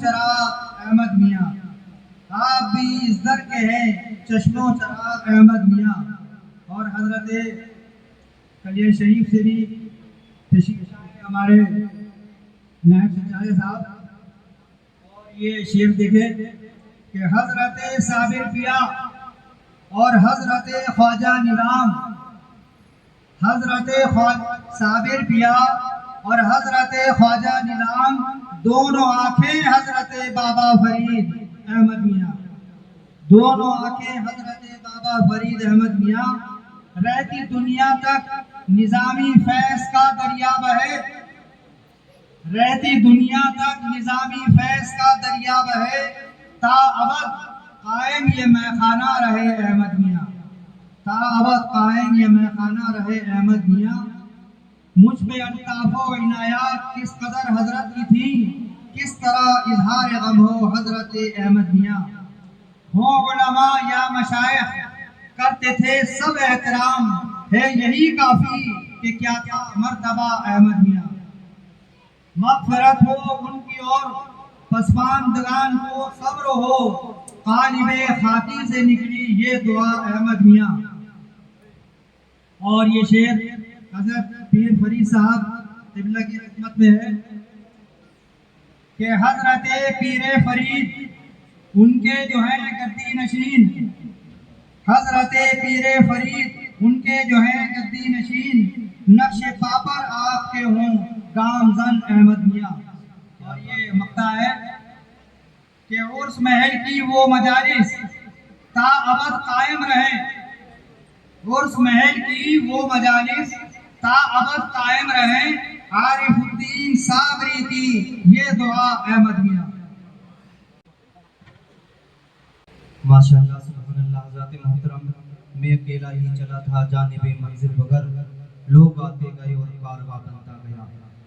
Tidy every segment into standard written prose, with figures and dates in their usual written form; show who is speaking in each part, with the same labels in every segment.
Speaker 1: چراغ احمد میاں، آپ بھی اس در کے ہیں چشم و چراغ احمد میاں. اور حضرت کلیہ شریف سے بھی تشریف لائے ہمارے نائب سچارے صاحب. اور یہ شعر دیکھیں کہ حضرت صابر پیا اور حضرت خواجہ نظام، حضرت صابر پیا اور حضرت خواجہ نظام دونوں آنکھیں حضرت بابا فرید احمد میاں، دونوں آنکھیں حضرت بابا فرید احمد میاں. رہتی دنیا تک نظامی فیض کا دریا بہے، رہتی دنیا تک نظامی فیض کا دریا بہے، تا ابد قائم یہ میخانہ رہے احمد میاں، تا ابد قائم یہ میخانہ رہے احمد میاں. مجھ پہ الطاف و عنایات کس قدر حضرت کی تھی، کس طرح اظہار غم ہو حضرت احمد میاں. ہوں علماء یا مشائخ کرتے تھے سب احترام، ہے یہی کافی کہ کیا تھا مرتبہ احمد میاں. مغفرت ہو ان کی اور پسماندگان کو صبر ہو، قالب خاکی سے نکلی یہ دعا احمد میاں. اور یہ شعر حضرت پیر فرید صاحب قبلہ کی خدمت میں ہے کہ حضرت پیر فرید ان کے جو ہیں گدی نشین، حضرت پیر فرید ان کے جو ہیں گدی نشین، نقش پا پر آپ کے ہوں گام زن احمد میاں. اور یہ مقطع ہے کہ عرس محل کی وہ مجالس تا ابد قائم رہیں، عرس محل کی وہ مجالس تا ابد قائم رہیں، عارف الدین صابری کی یہ دعا احمد میاں.
Speaker 2: ماشاءاللہ سبحان اللہ. ذات محترم میں اکیلا ہی چلا تھا جانب منزل بگر، لوگ آتے گئے اور کارواں بنتا گیا.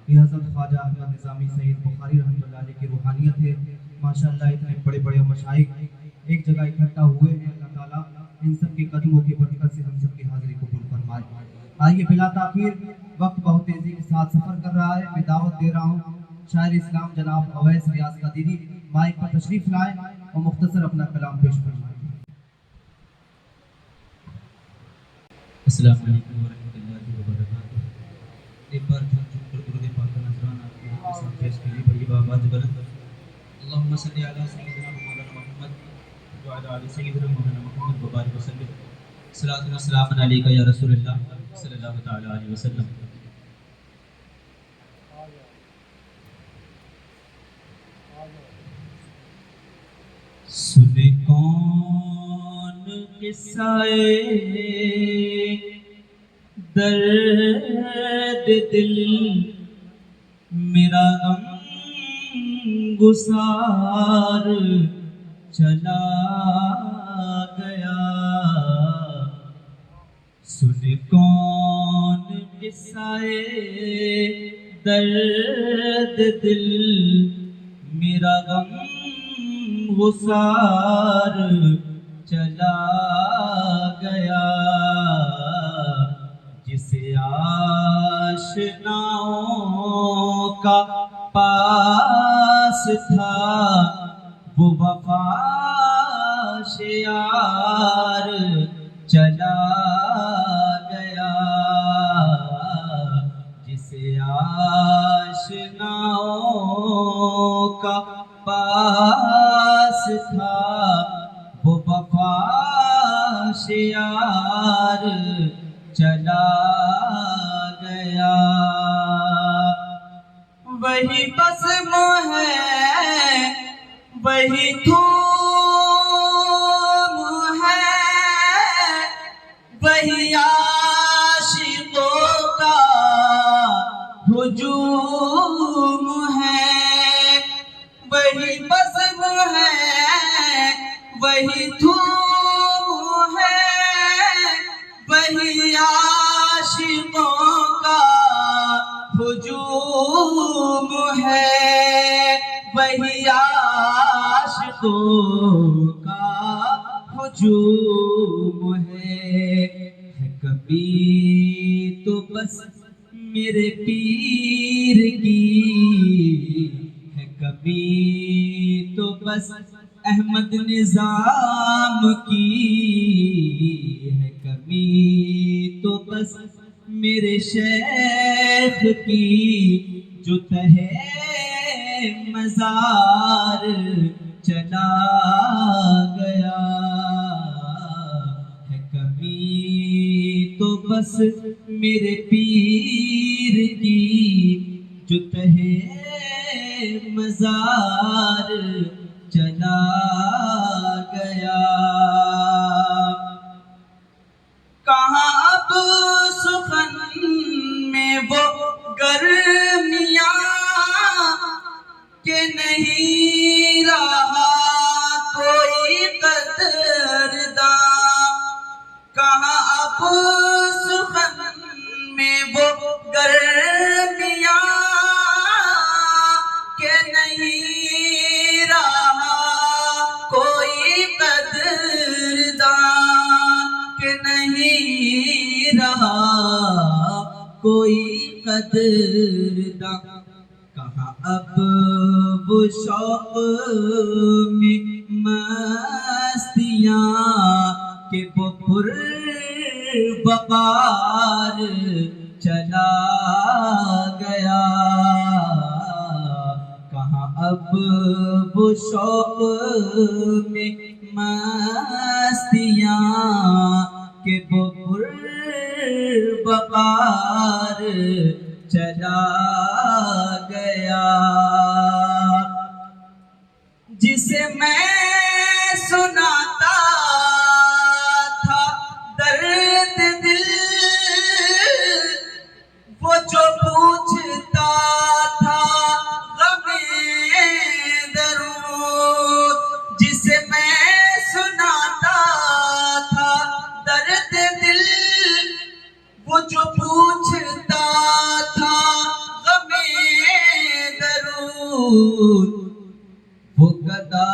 Speaker 2: یہ حضرت خواجہ احمد نظامی سید بخاری رحمۃ اللہ علیہ کی روحانیت ہے. ماشاءاللہ اتنے بڑے بڑے مشائخ ایک جگہ اکٹھا ہوئے ہیں. اللہ تعالیٰ ان سب کے قدموں کی برکت سے ہم سب کی حاضری قبول فرمائے. آئیے بلا تاخیر، وقت بہت تیزی کے ساتھ سفر کر رہا ہے. میں دعوت دے رہا ہوں شاعر اسلام جناب اویس ریاض قادری مائک پر تشریف لائیں اور مختصر اپنا کلام پیش فرمائیں.
Speaker 3: السلام علیکم ورحمۃ اللہ وبرکاتہ. ایک بار پھر چپ کر درود پاک کا نذرانہ آپ کے سامنے پیش کیجیے. بڑی بآواز بلند اللہم صلی علی سیدنا مولانا محمد وعلی آل سیدنا مولانا محمد وبارک وسلم. صلاۃ و سلام علیک یا رسول اللہ صلی اللہ تعالی علیہ وسلم. سنے کون قصہ درد دل میرا غم گسار چلا گیا. سن کون قصہ درد دل میرا غم گسار چلا گیا. جسے آشناؤں کا پاس تھا وہ وفا شیار چلا گیا. جسے آشناؤں کا پاس تھا وہ وفا شیار چلا گیا. وہی بزم ہے وہی دھوم ہے وہی عاشقوں کا ہجوم ہے. وہی بزم ہے وہی دھوم ہے وہی عاشقوں کا ہجوم ہے. وہی عاشقوں کا ہجوم ہے. کبھی تو بس میرے پیر کی ہے کبھی بس احمد نظام کی ہے کمی تو بس میرے شیخ کی، جو تہے مزار چلا گیا ہے کمی تو بس میرے پیر کی، جو تہے مزار چلا گیا۔ کہاں اب سخن میں وہ گرمیاں کہ نہیں رہا کوئی قدرداں، کہاں اب سخن میں وہ گرمیاں کہ نہیں رہا کوئی قدرداں، کہ نہیں رہا کوئی قدرداں۔ کہاں اب وہ شوق میں مستیاں کہ وہ پر وقار چلا گیا، کہاں اب وہ شوق میں مستیاں کہ وہ پر وقار چلا گیا۔ جسے میں سناتا تھا درد دل، وہ جو پوچھتا تھا غم درود، جسے میں سناتا تھا درد دل، وہ جو پوچھتا تھا غم درود، وہ گدا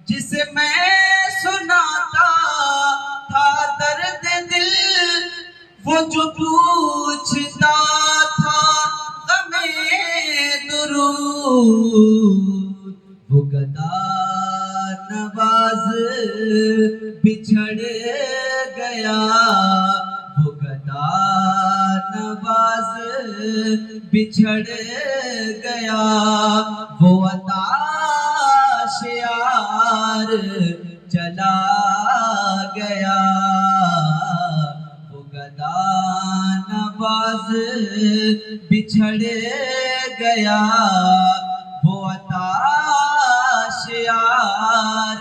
Speaker 3: جسے میں سناتا تھا درد دل، وہ جو پوچھتا تھا غم درود، وہ گدا نواز بچھڑ گیا، وہ گدا نواز بچھڑ گیا، وہ عطاش یار چلا گیا، وہ گدا نواز بچھڑ گیا، وہ عطاش یار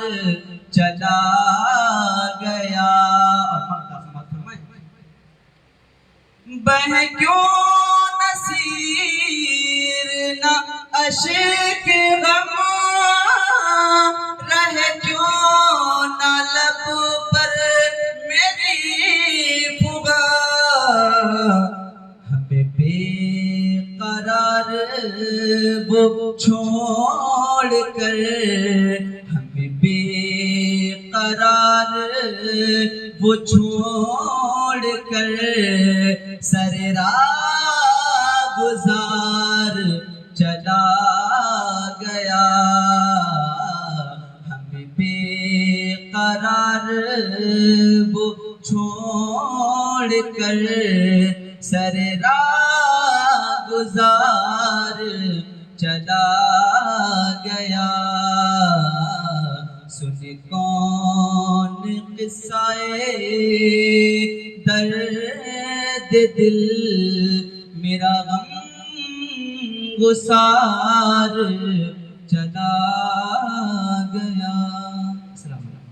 Speaker 3: چلا گیا۔ بہہ کیوں نصیر نہ اشک غم، رہے کیوں نہ لب پر میری فغا، ہمیں بے قرار وہ چھوڑ کر، ہمیں بے قرار وہ چھوڑ کر سر راہ گزار چلا گیا، ہمیں بے قرار وہ چھوڑ کر سر راہ گزار چلا گیا۔ سن کون قصہ درد دل، میرا غم گسار چلا گیا۔ السلام علیکم۔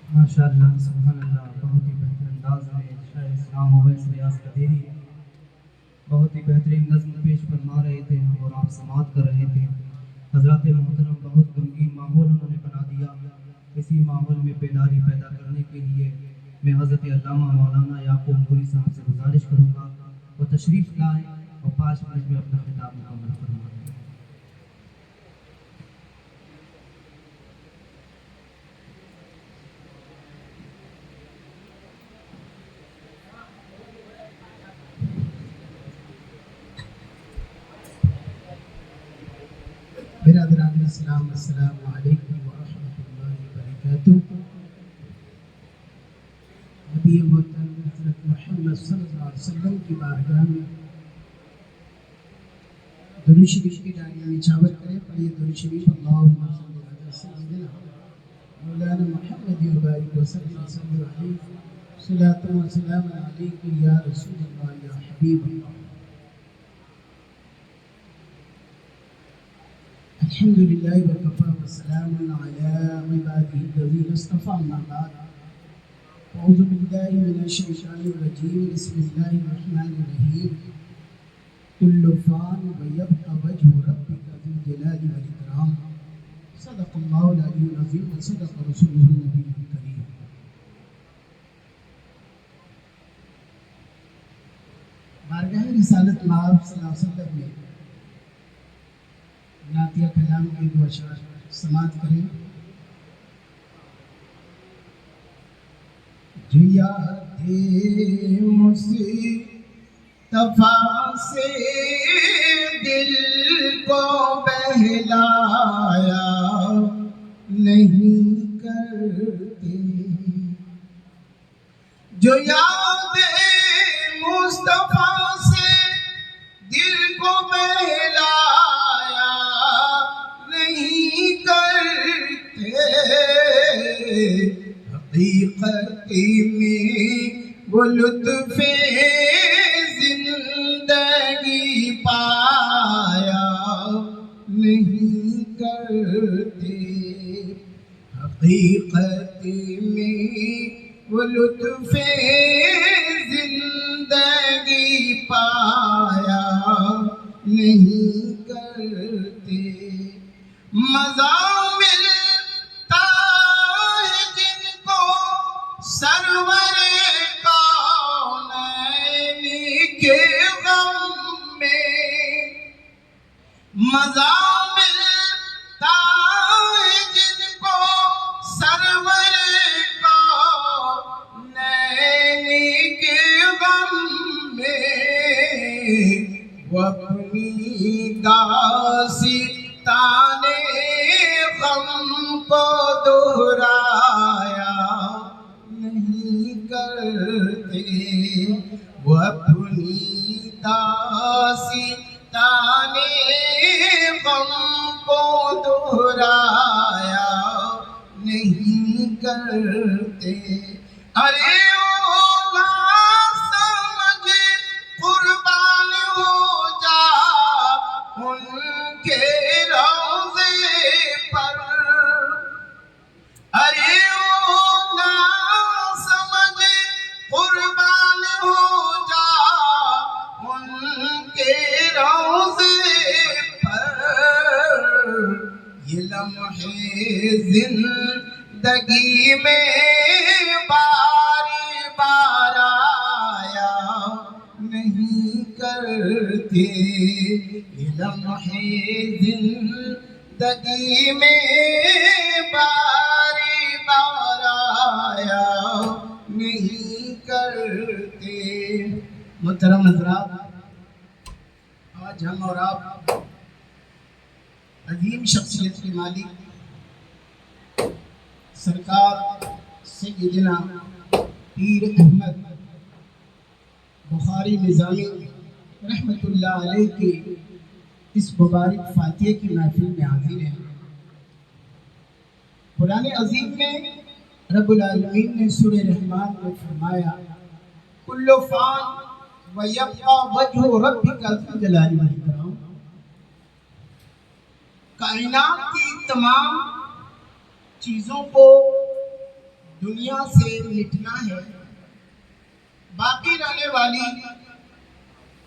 Speaker 2: ماشاءاللہ سبحان اللہ، بہت ہی بہتر انداز میں شاہ اسلام اویس ریاض قدیری بہت ہی بہترین نظم پیش فرما رہے تھے اور آپ سماعت کر رہے تھے۔ حضرات محترم، بہت غمگین ماحول انہوں نے بنا دیا۔ اسی ماحول میں بیداری پیدا کرنے کے لیے میں حضرت علامہ مولانا یعقوب نوری صاحب سے گزارش کروں گا وہ تشریف لائیں اور 5 منٹ میں اپنا خطاب مکمل فرمائیں۔
Speaker 4: برادران السلام السلام علیکم ورحمۃ اللہ وبرکاتہ. نبی محترم حضرت محمد صلی اللہ علیہ وسلم کی بارگاہ میں درود شریف کی ڈالیاں نچھاور کریں. پڑھیے درود شریف. اللہم صلی علی سیدنا مولانا محمد وبارک وسلم علیہ صلاۃ و سلام علیک یا رسول اللہ یا حبیب اللہ. الحمد للہ وکفی وسلام علی عبادہ الذین اصطفی. اما بعد اعوذ باللہ من الشیطان الرجیم. بسم اللہ الرحمن الرحیم. کل فان ویبقى وجه ربك ذو الجلال والاکرام. صدق اللہ العلی العظیم وصدق رسولہ النبی الکریم. بارگاہ رسالت مآب صلی اللہ علیہ وسلم میں نعتیہ کلام کے دو اشعار سماعت کریں. جو یاد مصطفیٰ سے دل کو بہلایا نہیں کرتے. جو یاد مصطفیٰ سے دل کو بہلایا نہیں کرتے. حقیقت میں وہ لطف زندگی پایا نہیں کرتے. حقیقت میں وہ لطف زندگی پایا نہیں کرتے. مزہ ملتا ہے جن کو سرور کونین کے غم میں. مزہ ملتا ہے جن کو سرور کونین کے غم میں. وہ اپنی داستان غم کو دہرایا نہیں کرتے. وہ اپنی داستان غم کو دہرایا نہیں کرتے. ارے او نہ سمجھ قربان ہو جا ان کے روضے پر. ارے او نہ سمجھ قربان ہو جا ان کے روضے پر. یہ لمحے زندگی میں باری بار آیا نہیں کرتے. یہ لمحے زندگی میں باری بار آیا نہیں کرتے. محترم حضرات، آج ہم اور آپ عظیم شخصیت کے مالک سرکار سیدنا پیر احمد بخاری نظامی رحمۃ اللہ علیہ کے اس مبارک فاتحے کی محفل میں حاضر ہیں. قرآن عظیم میں رب العالمین نے سورہ رحمان میں فرمایا کل فان ویبقى وجہ ربک ذو الجلال والاکرام. کائنات کی تمام چیزوں کو دنیا سے مٹنا ہے. باقی رہنے والی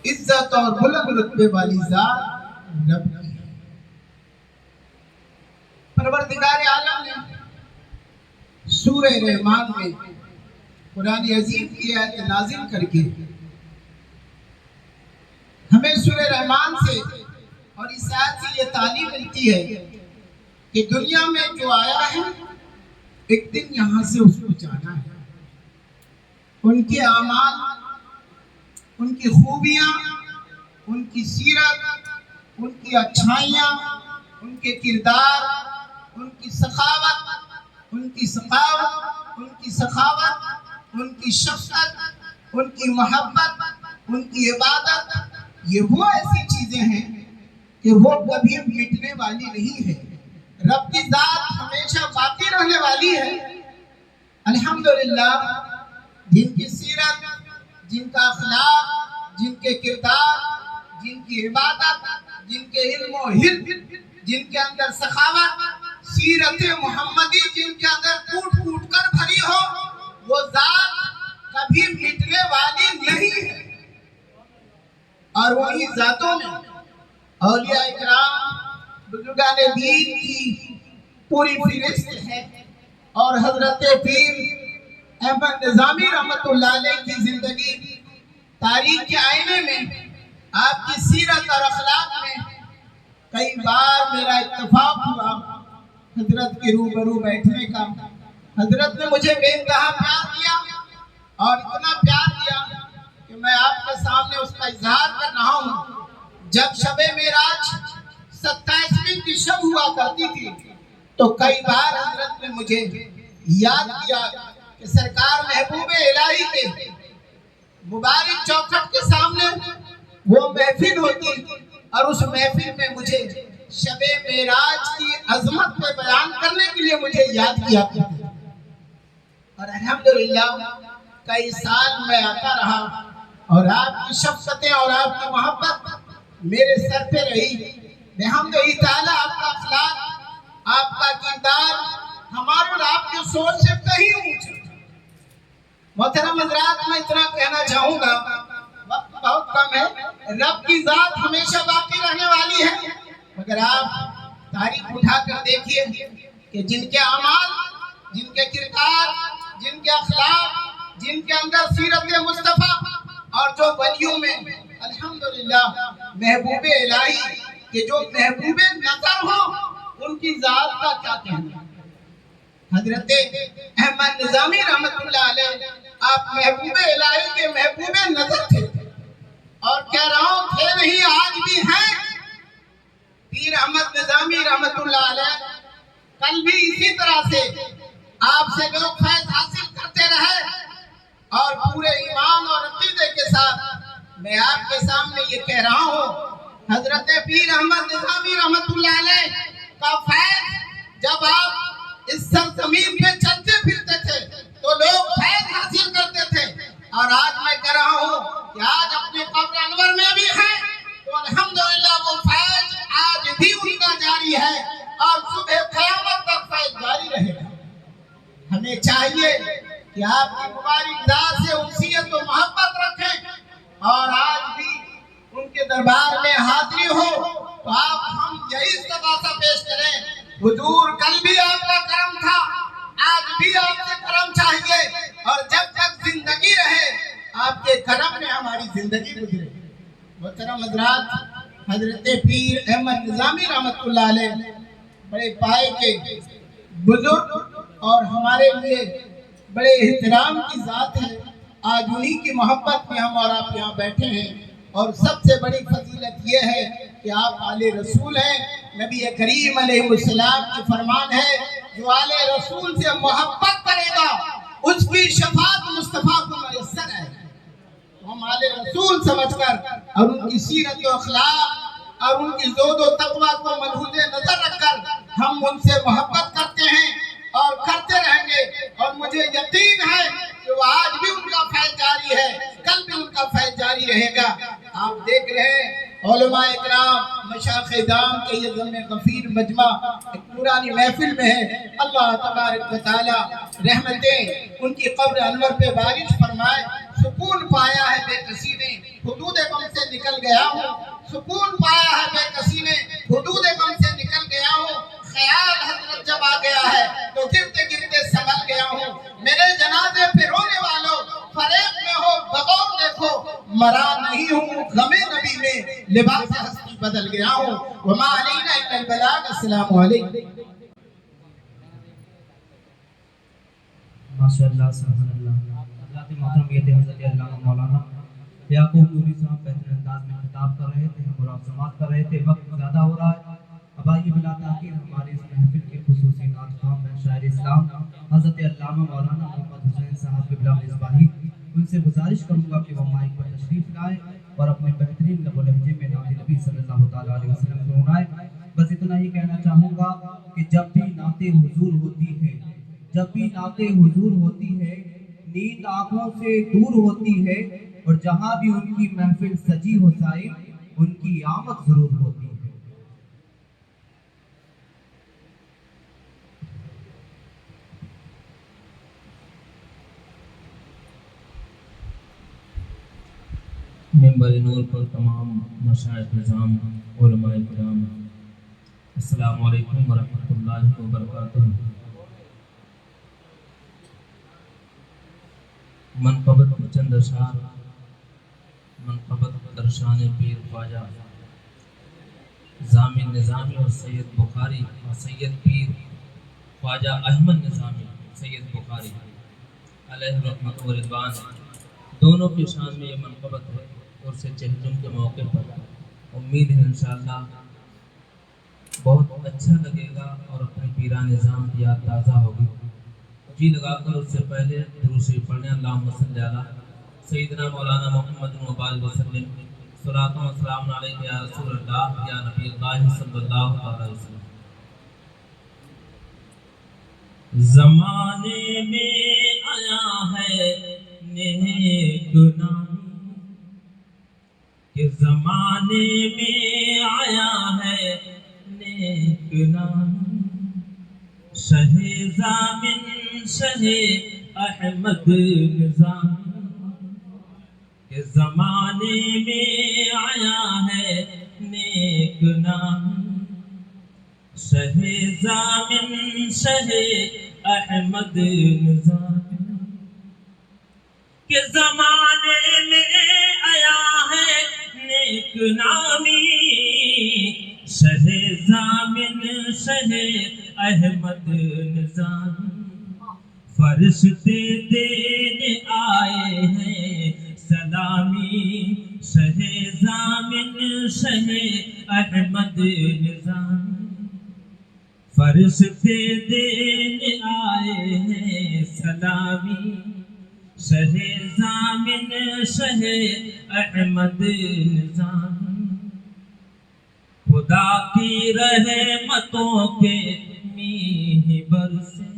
Speaker 4: عزت اور بلند رتبے والی ذات رب کی ہے. پروردگار عالم نے سورہ رحمان میں قرآن عظیم کی آیت نازل کر کے ہمیں سورہ رحمان سے اور اس آیت سے یہ تعلیم ملتی ہے کہ دنیا میں جو آیا ہے ایک دن یہاں سے اس کو جانا ہے. ان کے اعمال، ان کی خوبیاں، ان کی سیرت، ان کی اچھائیاں ان کے کردار، ان کی سخاوت، ان کی سخاوت، ان کی سخاوت، ان کی شفقت، ان کی محبت، ان کی عبادت، یہ وہ ایسی چیزیں ہیں کہ وہ کبھی مٹنے والی نہیں ہے۔ رب کی ذات ہمیشہ باقی رہنے والی ہے۔ الحمدللہ جن کی سیرت، جن کا اخلاق، جن کے کردار، جن کی عبادت، جن کے علم و حلم، جن کے اندر سخاوت، سیرت محمدی جن کے اندر کوٹ کوٹ کر بھری ہو، وہ ذات کبھی مٹنے والی نہیں ہے۔ اور وہی ذاتوں میں اولیاء اکرام، بزرگان دین کی پوری فہرست ہے۔ اور حضرت پیر احمد نظامی رحمۃ اللہ علیہ کی زندگی تاریخ کے آئینے میں، آپ کی سیرت اور اخلاق میں کئی بار میرا اتفاق ہوا حضرت کے روبرو بیٹھنے کا۔ حضرت نے مجھے بے انتہا پیار دیا اور اتنا پیار دیا کہ میں آپ کے سامنے اس کا اظہار کر رہا ہوں۔ جب شب معراج 27ویں کی شب ہوا کرتی تھی تو کئی بار حضرت نے مجھے یاد کیا کہ سرکار محبوب الہی کے مبارک چوکھٹ کے سامنے وہ محفل ہوتی اور اس محفل میں مجھے شب معراج کی عظمت پہ بیان کرنے کے لیے مجھے یاد کیا کرتے۔ اور الحمدللہ کئی سال میں آتا رہا اور آپ کی شفقتیں اور آپ کی محبت میرے سر پہ رہی۔ بحمدہ تعالیٰ آپ کا اخلاق، آپ کا کردار ہمارے اور آپ کی سوچ سے کہیں اونچا۔ محترم حضرات، میں اتنا کہنا چاہوں گا، وقت بہت کم ہے۔ رب کی ذات ہمیشہ باقی رہنے والی ہے، مگر آپ تاریخ اٹھا کر دیکھیے کہ جن کے اعمال، جن کے کردار، جن کے اخلاق، جن کے اندر سیرت مصطفیٰ، اور جو ولیوں میں الحمدللہ محبوب الہی کہ جو محبوب نظر ہو، ان کی ذات کا کیا کہنا۔ حضرت احمد نظامی رحمت اللہ علیہ آپ محبوب الہی کے محبوب نظر تھے، اور کہہ رہا ہوں تھے نہیں، آج بھی ہیں۔ پیر احمد نظامی رحمت اللہ علیہ کل بھی اسی طرح سے آپ سے لوگ فیض حاصل کرتے رہے، اور پورے ایمان اور عقیدے کے ساتھ میں آپ کے سامنے یہ کہہ رہا ہوں، حضرت پیر احمد نظامی رحمت اللہ علیہ کا فیض جب آپ اس سرزمین پہ چلتے پھرتے تھے تو لوگ فیض حاصل کرتے تھے، اور آج میں کہہ رہا ہوں کہ آج اپنے قبر انور میں بھی ہیں تو الحمدللہ وہ فیض آج بھی ان کا جاری ہے، اور صبح قیامت تک فیض جاری رہے گا۔ ہمیں چاہیے کہ آپ کی مبارک ذات سے انسیت و محبت رکھیں، اور آج بھی ان کے دربار میں حاضری ہو تو آپ ہم یہی استغاثہ پیش کریں، حضور کل بھی آپ کا کرم تھا، آج بھی آپ سے کرم چاہیے، اور جب تک زندگی رہے آپ کے کرم میں ہماری زندگی گزرے۔ محترم حضرات، حضرت پیر احمد نظامی رحمت اللہ علیہ بڑے پائے کے بزرگ اور ہمارے لیے بڑے احترام کی ذات ہے۔ آج انہی کی محبت میں ہم اور آپ یہاں بیٹھے ہیں، اور سب سے بڑی فضیلت یہ ہے کہ آپ آل رسول ہیں۔ نبی کریم علیہ السلام کی فرمان ہے، جو آل رسول سے محبت کرے گا اس کی شفاعت مصطفیٰ کو میسر ہے۔ ہم آل رسول سمجھ کر اور ان کی سیرت و اخلاق اور ان کی زہد و تقوی کو ملحوظ نظر رکھ کر ہم ان سے محبت کرتے ہیں اور کرتے رہیں گے، اور مجھے یقین ہے کہ وہ آج بھی ان کا فیض جاری ہے، کل بھی ان کا فیض جاری رہے گا۔ آپ دیکھ رہے ہیں علماء اکرام، مشائخ دام کے یہ ضمن غفیر مجمع ایک پرانی محفل میں ہے۔ اللہ تبارک و تعالی رحمتیں ان کی قبر انور پہ بارش فرمائے۔ سکون پایا ہے بے کسی نے، حدود غم سے نکل گیا ہوں۔ سکون پایا ہے بے کسی نے، حدود غم سے نکل گیا ہوں۔ خیال حضرت جب آ گیا ہے تو گرتے گرتے سنبھل گیا ہوں۔ میرے جنازے پہ رونے والوں، فریب میں ہو بغور دیکھو، مرا نہیں ہوں غم نبی میں، لباس ہستی بدل گیا ہوں۔ وما علینا الا البلاغ۔ السلام علیکم۔
Speaker 3: ماشاءاللہ، سبحان اللہ۔ حضرات محترم، یہ تھے حضرت علامہ مولانا یعقوب نوری صاحب بہترین انداز میں خطاب کر رہے تھے، ہم اور آپ سماعت کر رہے تھے۔ وقت زیادہ ہو رہا ہے۔
Speaker 2: اب آئیے بلا تاخیر ہمارے اس محفل کے خصوصی نعت خواں میں شاعر اسلام حضرت علامہ مولانا محمد حسین صاحب قبلہ مصباحی، ان سے گزارش کروں گا کہ وہ مائک پر تشریف لائیں اور اپنے بہترین لب و لہجے میں نعت نبی صلی اللہ تعالیٰ علیہ وسلم سنائیں۔ بس اتنا ہی کہنا چاہوں گا کہ جب بھی نعت حضور ہوتی ہے، جب بھی نعت حضور ہوتی ہے، نیند آنکھوں سے دور ہوتی ہے، اور جہاں بھی ان کی محفل سجی ہو صائب، ان کی آمد ضرور ہوتی ہے۔
Speaker 3: ممبر نور پر تمام مشائخ نظام، علماء کرام، السلام علیکم ورحمۃ اللہ وبرکاتہ۔ منقبت چند اشعار، منقبت درشان پیر خواجہ ضامن نظامی اور سید بخاری اور سید پیر خواجہ احمد نظامی سید بخاری علیہ رحمت و رضوان، دونوں کی شان میں یہ منقبت ہے۔ اور سے چہجن کے موقع پر امید ہے انشاءاللہ بہت اچھا لگے گا اور اپنے پیران نظام کی یاد تازہ ہوگی۔ جی لگا کر اس سے پہلے درود شریف پڑھنے، اللہم صلی علی سیدنا مولانا محمد وبارک وسلم، صلاۃ و سلام علیک یا رسول اللہ یا نبی اللہ صلی اللہ علیہ وسلم۔ زمانے میں آیا ہے نیک نامی، کہ زمانے میں آیا ہے نیک نامی، شہ ضامن شہ احمد نظامی، کہ زمانے میں آیا ہے نیک نامی، شہ ضامن شہ احمد نظامی، کہ زمانے میں آیا ہے نیک نامی، شہ ضامن شہ احمد نظامی، فرشتے دینے آئے ہیں سلامی، شہ ضامن شہ احمد نظامی، فرشتے دینے آئے ہیں سلامی، شہ ضامن شہ احمد نظامی، خدا کی رحمتوں کے میہ برسے،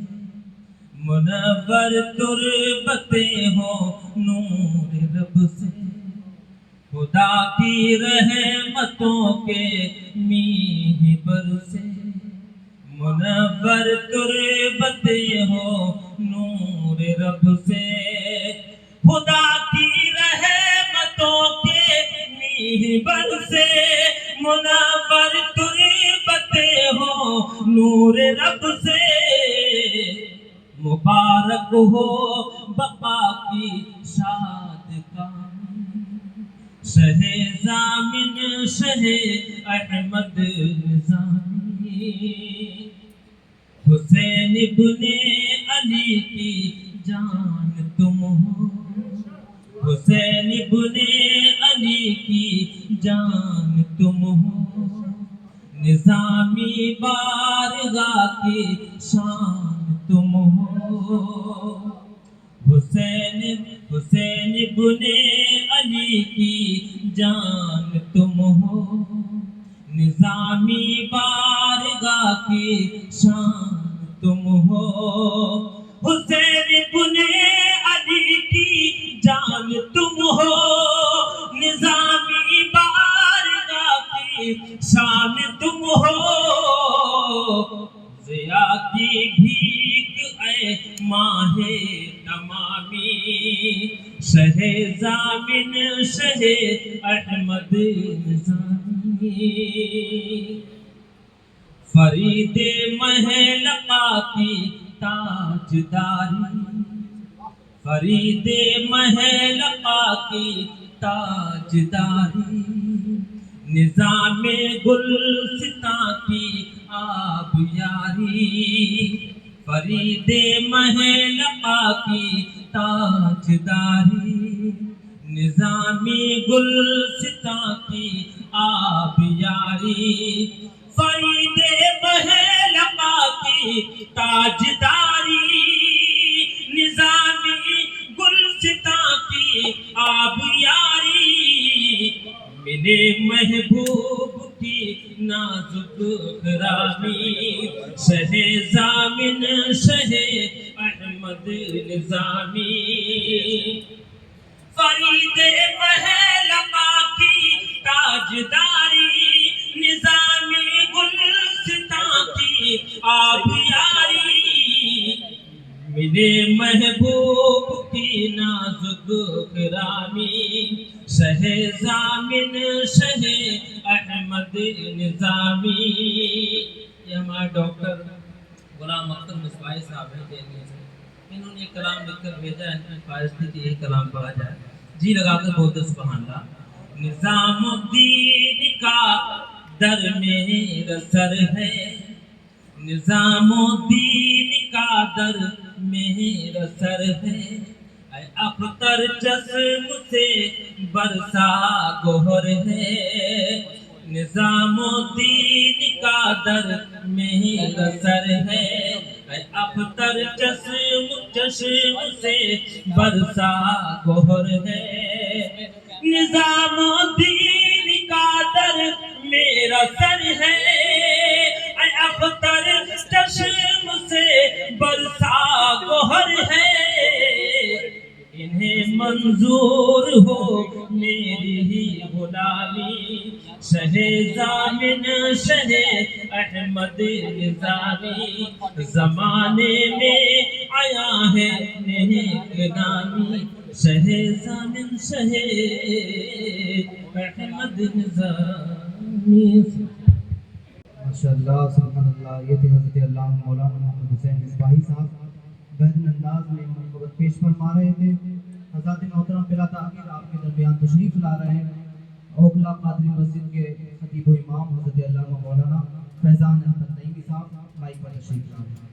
Speaker 3: منور تربتیں ہوں نور رب سے، خدا کی رحمتوں کے میہ برسے، منور تربتیں ہوں نور رب سے، خدا کی رحمتوں کے میہ برسے، منور تربتیں ہوں نور رب سے، مبارک ہو بقا کی شاد کامی، شہ ضامن شہ احمد نظامی، حسین ابن علی کی جان تم ہو، حسین ابن علی کی جان تم ہو، نظامی بارگاہ کی شان تم ہو، حسین ابن علی کی جان تم ہو، نظامی بارگاہ کی شان تم ہو، حسین ابن علی کی جان تم ہو، نظامی بارگاہ کی شان تم ہو، ضیا کی بھیک اے ماہ تمامی، شہ ضامن شہ احمد نظامی، فرید محلقہ کی تاجداری، فرید محلقہ کی تاجداری، نظام گلستاں کی آب یاری، فرید محلقہ کی تاجداری، نظامی گلستاں کی آب یاری، فرید بہلقا کی تاجداری، نظامی گلستاں کی آبیاری، میرے محبوب کی نازک گرامی، شہ ضامن شہ احمد نظامی، فرید بہلقا کی تاجداری، نظامی گلستاں کی آبیاری، میرے محبوب کی نازک گرامی، شہ ضامن شہ احمد نظامی۔ یہ ہمارے ڈاکٹر غلام اختر مصباحی صاحب ہیں دہلی سے، انہوں نے ایک کلام لکھ کر بھیجا ہے، میں خواہش تھی کہ یہ کلام پڑھا جائے، جی لگا کر بولتے سبحان اللہ۔ نظام الدین کا در میرا سر ہے، نظام الدین کا در میرا سر ہے، اے اختر چشم سے برسا گوہر ہے، نظام الدین کا در میرا سر ہے، اے اختر چشم سے برسا گوہر ہے، نظام الدین کا در میرا سر ہے، اے اختر چشم سے برسا گوہر ہے، انہیں منظور ہو میری ہی غلامی، شہ ضامن شہ احمد نظامی، زمانے میں آیا ہے نیک نامی، شہ ضامن شہ احمد نظامی۔
Speaker 2: ماشاءاللہ سبحان اللہ۔ یہ تھے حضرت علامہ مولانا محمد حسین مصباحی صاحب، بہترین انداز میں منقبت پیش فرما رہے تھے۔ حضرات محترم بلا تاخیر آپ کے درمیان تشریف لا رہے ہیں اوکھلا قادری مسجد کے خطیب و امام حضرت علامہ مولانا فیضان احمد نعیمی صاحب، مائک پر تشریف لا رہے ہیں۔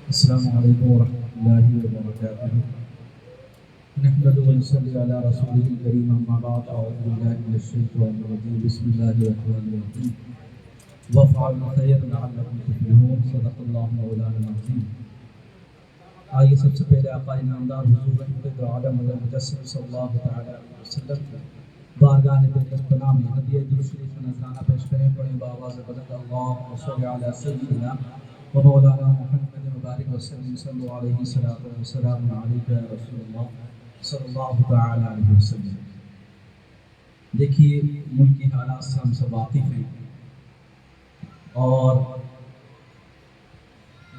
Speaker 5: السلام علیکم ورحمۃ اللہ وبرکاتہ، نحمده ونصلی علی رسوله الکریم، اما بعد، اعوذ باللہ من الشیطان الرجیم، بسم اللہ الرحمن الرحیم، وافعلوا الخیر لعلکم تفلحون، صدق اللہ مولانا العظیم۔ آئیے سب سے پہلے آقا نامدار حضور رحمت عالم حضرت مجسم صلی اللہ تعالی علیہ وسلم کی بارگاہ بقدس پناہ میں ہدیہ درود شریف کا نذرانہ پیش کریں، پڑھیں بآواز بلند، اللہم صل علی سیدنا و مولانا محمد مبارک وسلم، صلی اللہ علیہ وسلم، السلام علیکم یا رسول اللہ صلی اللہ تعالی علیہ وسلم۔ دیکھیے ملک کی حالات سے ہم سب واقف ہیں، اور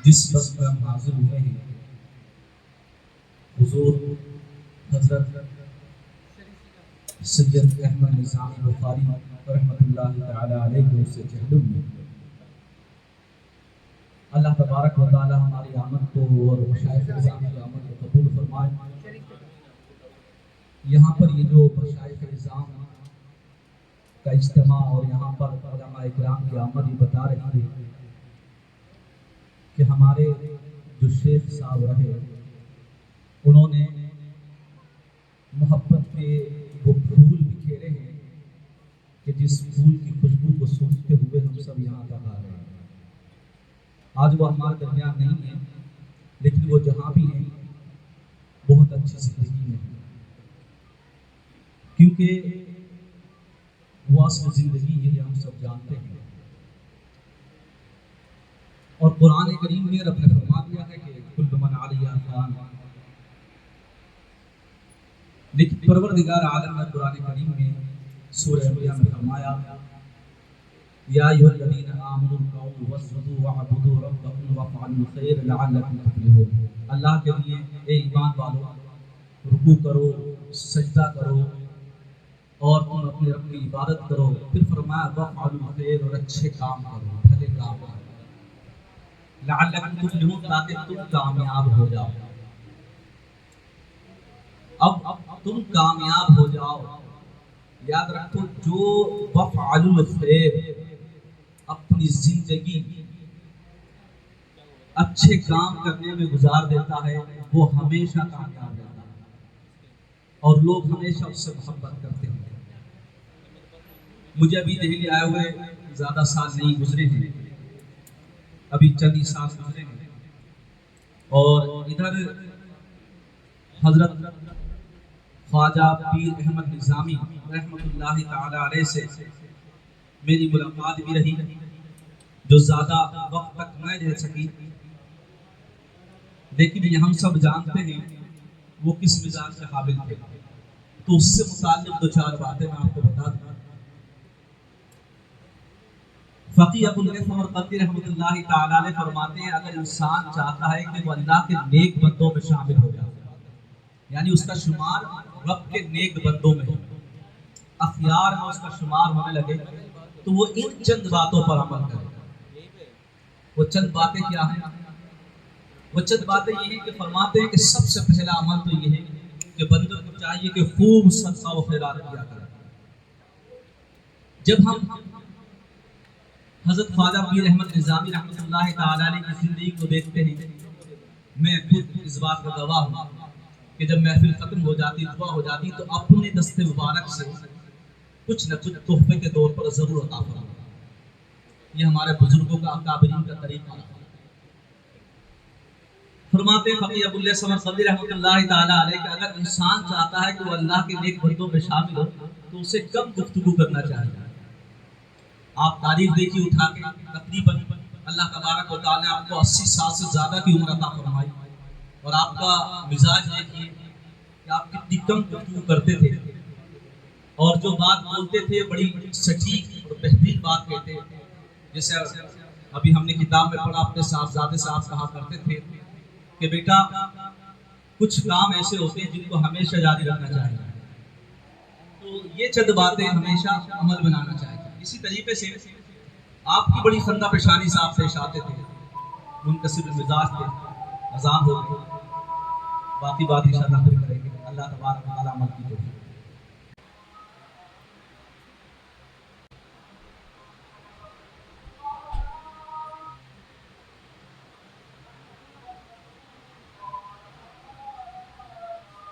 Speaker 5: جس بس پر ہم حاضر ہوئے ہیں حضور حضرت سید احمد نظامی بخاری رحمۃ اللہ تعالی علیہ سے جہلم میں، اللہ تبارک و تعالی ہماری آمد کو اور مشائخ نظامی کی آمد کو قبول فرمائے۔ یہاں پر یہ جو مشائخ نظام کا اجتماع اور یہاں پر علماء اکرام کی آمد یہ بتا رہی ہے کہ ہمارے جو شیخ صاحب رہے انہوں نے محبت کے وہ پھول بکھیرے ہیں کہ جس پھول کی خوشبو کو سونگتے ہوئے ہم سب یہاں تک آ رہے ہیں۔ آج وہ ہمارے درمیان نہیں ہیں، لیکن وہ جہاں بھی ہیں بہت اچھی زندگی میں ہیں، کیونکہ وہ اصل زندگی یہی ہم سب جانتے ہیں۔ اور قرآن کریم میں رب نے فرما دیا ہے کہ کل من علیہا فان، لیکن پروردگار عالم نے قرآن کریم میں سورہ انبیاء میں فرمایا یا ایھا الذین آمنوا ارکعوا واسجدوا واعبدوا ربکم وافعلوا الخیر لعلکم تفلحون۔ اللہ کے لیے اے ایمان والو رکوع کرو، سجدہ کرو اور تم اپنے رب کی عبادت کرو، پھر فرمایا وافعلوا الخیر، اور اچھے کام کرو، بھلے کام کرو، لعلکم تفلحون، تاکہ تم کامیاب ہو جاؤ۔ اب تم کامیاب ہو جاؤ، یاد رکھو جو وفعلوا الخیر اپنی زندگی
Speaker 3: اچھے کام کرنے میں گزار دیتا ہے وہ ہمیشہ کامیاب رہتا ہے اور لوگ ہمیشہ اس سے محبت کرتے ہیں. مجھے ابھی دہلی آئے ہوئے زیادہ سال نہیں گزرے ہیں, ابھی چند ہی سال گزرے ہیں, اور ادھر حضرت خواجہ پیر احمد نظامی رحمۃ اللہ تعالی علیہ سے میری ملاقات بھی رہی, جو زیادہ وقت تک نہ رہ سکی, لیکن یہ ہم سب جانتے ہیں وہ کس مزاج کے قابل تھے. تو اس سے متعلق دو چار باتیں میں آپ کو بتا دوں. فقی ابو اللیث مرقدی رحمۃ اللہ تعالی علیہ فرماتے ہیں اگر انسان چاہتا ہے کہ وہ اللہ کے نیک بندوں میں شامل ہو جائے, یعنی اس کا شمار رب کے نیک بندوں میں, اخیار میں اس کا شمار ہونے لگے, تو وہ ان چند باتوں پر عمل کرے. وہ چند باتیں کیا ہیں؟ وہ چند باتیں یہ ہیں کہ فرماتے ہیں کہ سب سے پہلا عمل تو یہ ہے کہ بندوں کو چاہیے کہ خوب صدقہ و خیرات کیا کرے. جب ہم حضرت خواجہ پیر احمد نظامی رحمۃ اللہ تعالی علیہ کی زندگی کو دیکھتے ہیں, میں خود اس بات کا گواہ ہوں کہ جب محفل ختم ہو جاتی, دعا ہو جاتی, تو اپنے دست مبارک سے کچھ نہ کچھ تحفے کے طور پر ضرور عطا فرماتے. یہ ہمارے بزرگوں کا اکابرین کا طریقہ ہے. فرماتے فقی ابو اللیث مرقدی رحمۃ اللہ تعالی علیہ کہ اگر انسان چاہتا ہے کہ وہ اللہ کے نیک بندوں میں شامل ہو تو اسے کم گفتگو کرنا چاہیے. آپ تاریخ دیکھیے اٹھا کے, تقریباً اللہ تبارک و تعالی نے آپ کو 80 سال سے زیادہ کی عمر عطا فرمائی, اور آپ کا مزاج دیکھیے کہ آپ کتنی کم گفتگو کرتے تھے, اور جو بات بولتے تھے بڑی سٹیک اور بہترین بات کہتے. جیسے ابھی ہم نے کتاب میں پڑھا, اپنے صاحبزادے صاحب کہا کرتے تھے کہ بیٹا کچھ کام ایسے ہوتے ہیں جن کو ہمیشہ جاری رکھنا چاہیے. تو یہ چند باتیں ہمیشہ عمل بنانا چاہیے. اسی طریقے سے آپ کی بڑی خندہ پیشانی سے آپ پیش آتے تھے, منکسر مزاج تھے. اذان ہو گئی, باقی بات انشاءاللہ پھر کریں گے. اللہ تبارک و تعالی عمل کی توفیق.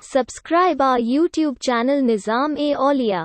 Speaker 6: Subscribe our YouTube channel Nizam-e-Aulia.